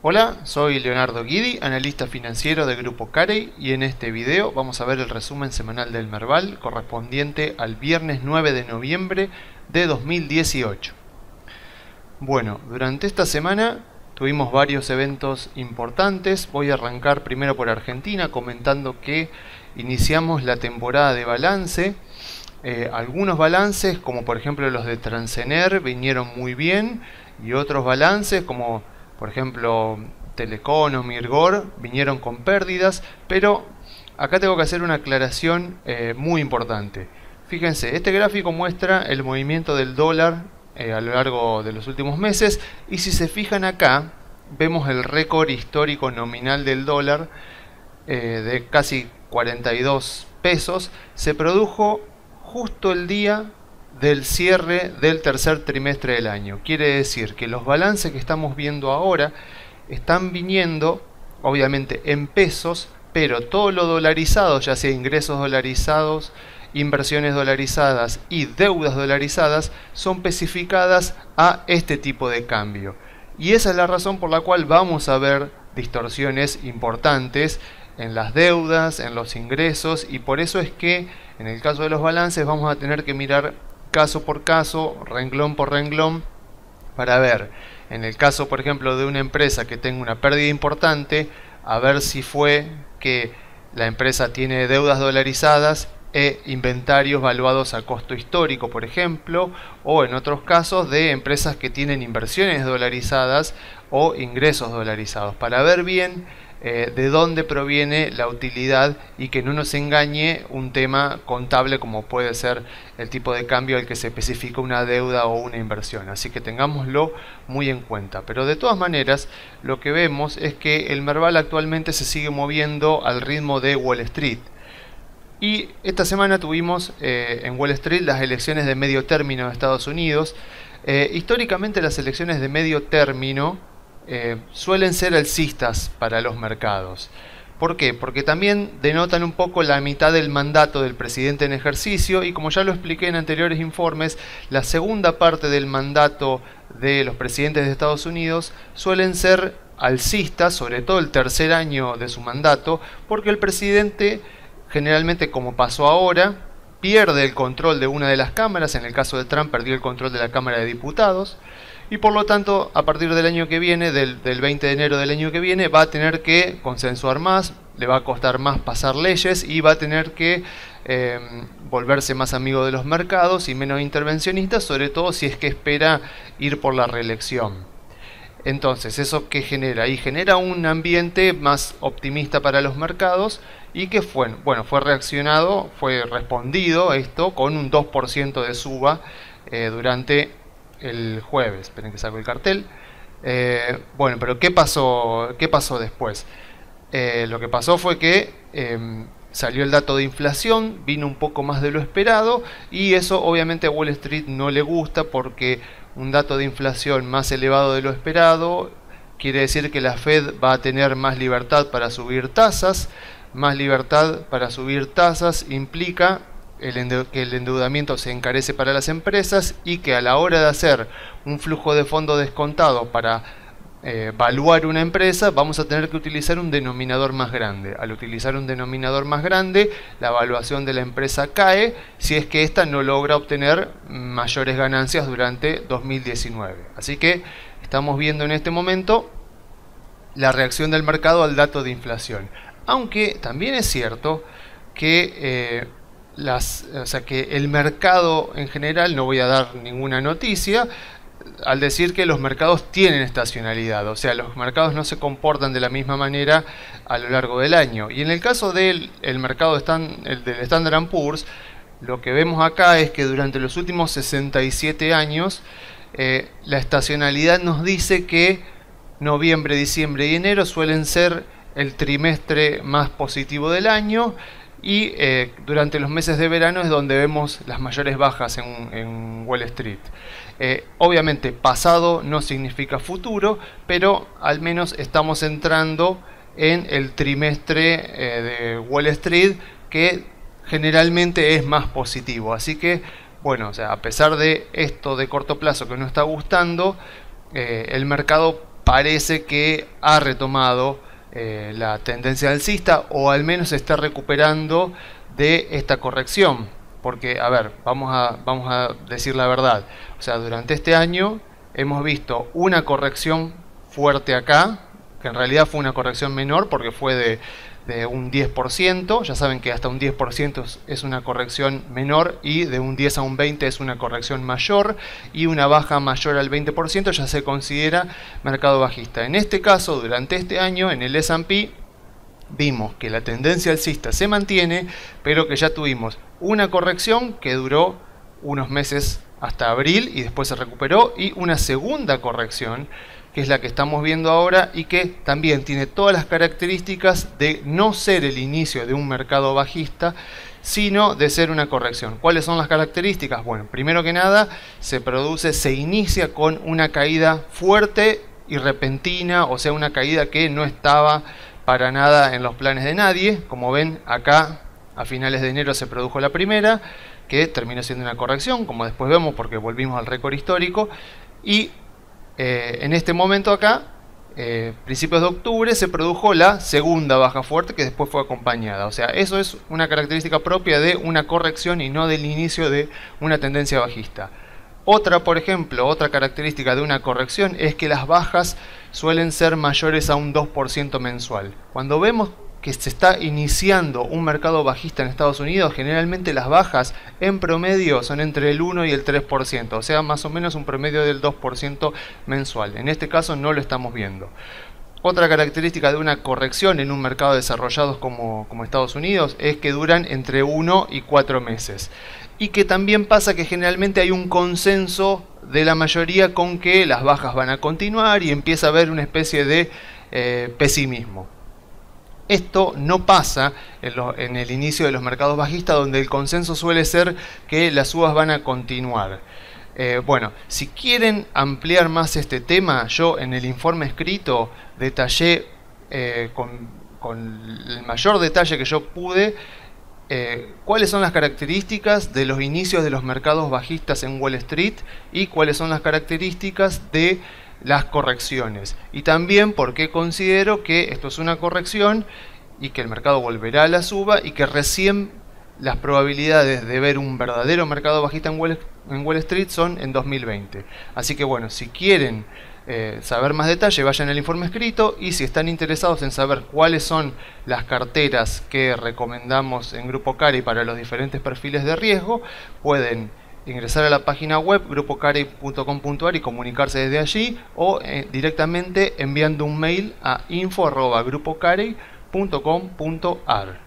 Hola, soy Leonardo Guidi, analista financiero de Grupo Carey, y en este video vamos a ver el resumen semanal del Merval correspondiente al viernes 9 de noviembre de 2018. Bueno, durante esta semana tuvimos varios eventos importantes. Voy a arrancar primero por Argentina comentando que iniciamos la temporada de balance. Algunos balances, como por ejemplo los de Transener, vinieron muy bien, y otros balances como por ejemplo Telecom o Mirgor vinieron con pérdidas, pero acá tengo que hacer una aclaración muy importante. Fíjense, este gráfico muestra el movimiento del dólar a lo largo de los últimos meses, y si se fijan acá vemos el récord histórico nominal del dólar de casi 42 pesos. Se produjo justo el día del cierre del tercer trimestre del año. Quiere decir que los balances que estamos viendo ahora están viniendo obviamente en pesos, pero todo lo dolarizado, ya sea ingresos dolarizados, inversiones dolarizadas y deudas dolarizadas, son especificadas a este tipo de cambio. Y esa es la razón por la cual vamos a ver distorsiones importantes en las deudas, en los ingresos, y por eso es que en el caso de los balances vamos a tener que mirar caso por caso, renglón por renglón, para ver, en el caso por ejemplo de una empresa que tenga una pérdida importante, a ver si fue que la empresa tiene deudas dolarizadas e inventarios valuados a costo histórico, por ejemplo, o en otros casos de empresas que tienen inversiones dolarizadas o ingresos dolarizados, para ver bien de dónde proviene la utilidad y que no nos engañe un tema contable como puede ser el tipo de cambio al que se especifica una deuda o una inversión. Así que tengámoslo muy en cuenta. Pero de todas maneras, lo que vemos es que el Merval actualmente se sigue moviendo al ritmo de Wall Street. Y esta semana tuvimos en Wall Street las elecciones de medio término de Estados Unidos. Históricamente las elecciones de medio término suelen ser alcistas para los mercados. ¿Por qué? Porque también denotan un poco la mitad del mandato del presidente en ejercicio, y como ya lo expliqué en anteriores informes, la segunda parte del mandato de los presidentes de Estados Unidos suelen ser alcistas, sobre todo el tercer año de su mandato, porque el presidente generalmente, como pasó ahora, pierde el control de una de las cámaras. En el caso de Trump perdió el control de la Cámara de Diputados, y por lo tanto a partir del año que viene, del 20 de enero del año que viene, va a tener que consensuar más, le va a costar más pasar leyes, y va a tener que volverse más amigo de los mercados y menos intervencionista, sobre todo si es que espera ir por la reelección. Entonces, ¿eso qué genera? Y genera un ambiente más optimista para los mercados, y que fue reaccionado, fue respondido esto con un 2% de suba durante el jueves. Esperen que saco el cartel. Bueno, pero ¿qué pasó después? Lo que pasó fue que salió el dato de inflación, vino un poco más de lo esperado, y eso obviamente a Wall Street no le gusta, porque un dato de inflación más elevado de lo esperado quiere decir que la Fed va a tener más libertad para subir tasas. Más libertad para subir tasas implica que el endeudamiento se encarece para las empresas, y que a la hora de hacer un flujo de fondo descontado para evaluar una empresa, vamos a tener que utilizar un denominador más grande. Al utilizar un denominador más grande, la evaluación de la empresa cae si es que ésta no logra obtener mayores ganancias durante 2019. Así que estamos viendo en este momento la reacción del mercado al dato de inflación. Aunque también es cierto que que el mercado en general, no voy a dar ninguna noticia al decir que los mercados tienen estacionalidad, o sea, los mercados no se comportan de la misma manera a lo largo del año. Y en el caso del mercado del Standard & Poor's, lo que vemos acá es que durante los últimos 67 años la estacionalidad nos dice que noviembre, diciembre y enero suelen ser el trimestre más positivo del año, y durante los meses de verano es donde vemos las mayores bajas en Wall Street. Obviamente pasado no significa futuro, pero al menos estamos entrando en el trimestre de Wall Street, que generalmente es más positivo. Así que a pesar de esto de corto plazo que no está gustando, el mercado parece que ha retomado la tendencia alcista, o al menos se está recuperando de esta corrección. Porque, a ver, vamos a decir la verdad. O sea, durante este año hemos visto una corrección fuerte acá, que en realidad fue una corrección menor porque fue de un 10%. Ya saben que hasta un 10% es una corrección menor, y de un 10 a un 20 es una corrección mayor, y una baja mayor al 20% ya se considera mercado bajista. En este caso, durante este año, en el S&P vimos que la tendencia alcista se mantiene, pero que ya tuvimos una corrección que duró unos meses hasta abril y después se recuperó, y una segunda corrección que es la que estamos viendo ahora, y que también tiene todas las características de no ser el inicio de un mercado bajista, sino de ser una corrección. ¿Cuáles son las características? Bueno, primero que nada, se inicia con una caída fuerte y repentina, o sea, una caída que no estaba para nada en los planes de nadie. Como ven acá, a finales de enero se produjo la primera, que terminó siendo una corrección, como después vemos, porque volvimos al récord histórico. Y en este momento acá, principios de octubre, se produjo la segunda baja fuerte, que después fue acompañada. O sea, eso es una característica propia de una corrección y no del inicio de una tendencia bajista. Por ejemplo, otra característica de una corrección es que las bajas suelen ser mayores a un 2% mensual. Cuando vemos que se está iniciando un mercado bajista en Estados Unidos, generalmente las bajas en promedio son entre el 1 y el 3%, o sea, más o menos un promedio del 2% mensual. En este caso no lo estamos viendo. Otra característica de una corrección en un mercado desarrollado como Estados Unidos es que duran entre 1 y 4 meses. Y que también pasa que generalmente hay un consenso de la mayoría con que las bajas van a continuar, y empieza a haber una especie de pesimismo. Esto no pasa en el inicio de los mercados bajistas, donde el consenso suele ser que las subas van a continuar. Bueno, si quieren ampliar más este tema, yo en el informe escrito detallé con el mayor detalle que yo pude cuáles son las características de los inicios de los mercados bajistas en Wall Street y cuáles son las características de las correcciones, y también por qué considero que esto es una corrección y que el mercado volverá a la suba, y que recién las probabilidades de ver un verdadero mercado bajista en Wall Street son en 2020. Así que bueno, si quieren saber más detalle, vayan al informe escrito, y si están interesados en saber cuáles son las carteras que recomendamos en Grupo Carey para los diferentes perfiles de riesgo, pueden ingresar a la página web grupocarey.com.ar y comunicarse desde allí, o directamente enviando un mail a info@grupocarey.com.ar.